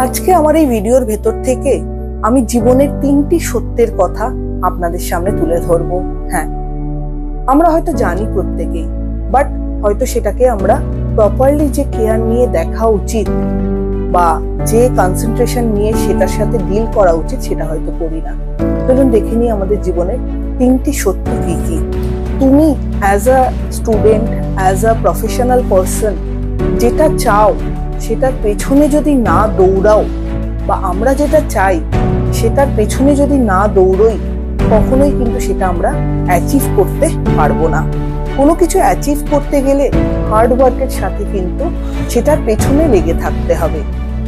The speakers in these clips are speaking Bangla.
আজকে আমার এই ভিডিওর ভেতর থেকে আমি জীবনের 3টি সত্যের কথা আপনাদের সামনে তুলে ধরবো। হ্যাঁ, আমরা হয়তো জানি প্রত্যেকেই, বাট হয়তো সেটাকে আমরা প্রপারলি যে কেয়ার নিয়ে দেখা উচিত বা যে কনসেন্ট্রেশন নিয়ে সেটার সাথে ডিল করা উচিত সেটা হয়তো করি না। চলুন দেখে নিই আমাদের জীবনের 3টি সত্য কি কি। তুমি as a student, as a professional person যেটা চাও সেটার পেছনে যদি না দৌড়াও বা আমরা যেটা চাই সেটার পেছনে যদি না দৌড়ই, কখনোই কিন্তু সেটা আমরা অ্যাচিভ করতে পারবো না। কোনো কিছু অ্যাচিভ করতে গেলে হার্ড ওয়ার্কের সাথে কিন্তু সেটার পেছনে লেগে থাকতে হবে।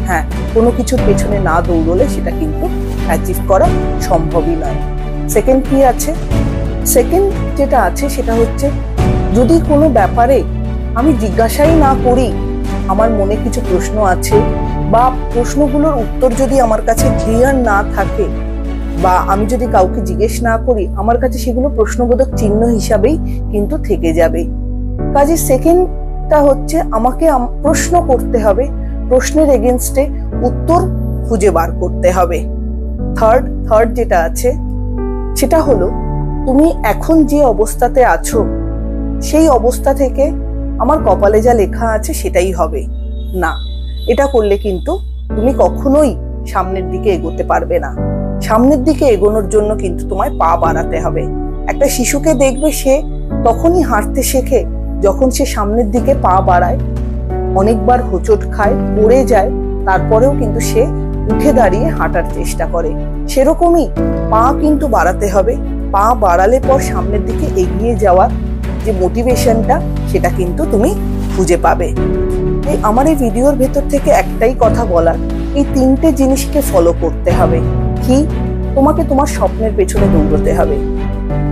হ্যাঁ, কোনো কিছুর পেছনে না দৌড়লে সেটা কিন্তু অ্যাচিভ করা সম্ভবই নয়। সেকেন্ড কি আছে? সেকেন্ড যেটা আছে সেটা হচ্ছে, যদি কোনো ব্যাপারে আমি জিজ্ঞাসাই না করি, আমার মনে কিছু প্রশ্ন আছে বা প্রশ্নগুলোর উত্তর যদি আমার কাছে ক্লিয়ার না থাকে বা আমি যদি কাউকে জিজ্ঞেস না করি, আমার কাছে সেগুলো প্রশ্নবোধক চিহ্ন হিসাবেই কিন্তু থেকে যাবে। কাজে সেকেন্ডটা হচ্ছে, আমাকে প্রশ্ন করতে হবে, প্রশ্নের এগেনস্টে উত্তর খুঁজে বার করতে হবে। থার্ড যেটা আছে সেটা হলো, তুমি এখন যে অবস্থাতে আছো সেই অবস্থা থেকে আমার কপালে যা লেখা আছে সেটাই হবে না। এটা করলে কিন্তু তুমি কখনোই সামনের দিকে এগোতে পারবে না। সামনের দিকে এগোনোর জন্য কিন্তু তোমায় পা বাড়াতে হবে। একটা শিশুকে দেখবে, সে তখনই হাঁটতে শেখে যখন সে সামনের দিকে পা বাড়ায়, অনেকবার হোঁচট খায়, পড়ে যায়, তারপরেও কিন্তু সে উঠে দাঁড়িয়ে হাঁটার চেষ্টা করে। সেরকমই পা কিন্তু বাড়াতে হবে। পা বাড়ালে পর সামনের দিকে এগিয়ে যাওয়ার যে মোটিভেশনটা সেটা কিন্তু তুমি খুঁজে পাবে। আমার এই ভিডিওর ভেতর থেকে একটাই কথা বলার, এই 3টে জিনিসকে ফলো করতে হবে। কি? তোমাকে তোমার স্বপ্নের পেছনে দৌড়তে হবে।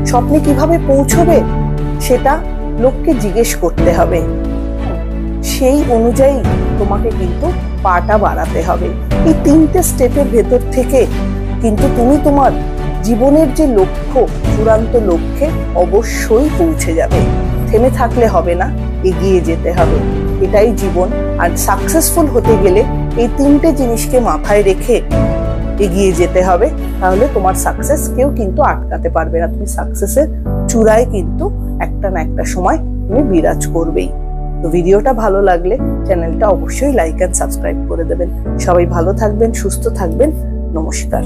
স্বপ্নে কিভাবে পৌঁছবে সেটা লোককে জিজ্ঞেস করতে হবে। সেই অনুযায়ী তোমাকে কিন্তু পাটা বাড়াতে হবে। এই 3টে স্টেপের ভেতর থেকে কিন্তু তুমি তোমার জীবনের যে লক্ষ্য, চূড়ান্ত লক্ষ্যে অবশ্যই পৌঁছে যাবে। থেমে থাকলে হবে না, এগিয়ে যেতে হবে। এটাই জীবন। আর সাকসেসফুল হতে গেলে এই 3টে জিনিসকে মাথায় রেখে এগিয়ে যেতে হবে। তাহলে তোমার সাকসেস কেউ কিন্তু আটকাতে পারবে না। তুমি সাকসেসের চূড়ায় কিন্তু একটা না একটা সময় তুমি বিরাজ করবেই। তো ভিডিওটা ভালো লাগলে চ্যানেলটা অবশ্যই লাইক এন্ড সাবস্ক্রাইব করে দেবেন। সবাই ভালো থাকবেন, সুস্থ থাকবেন। নমস্কার।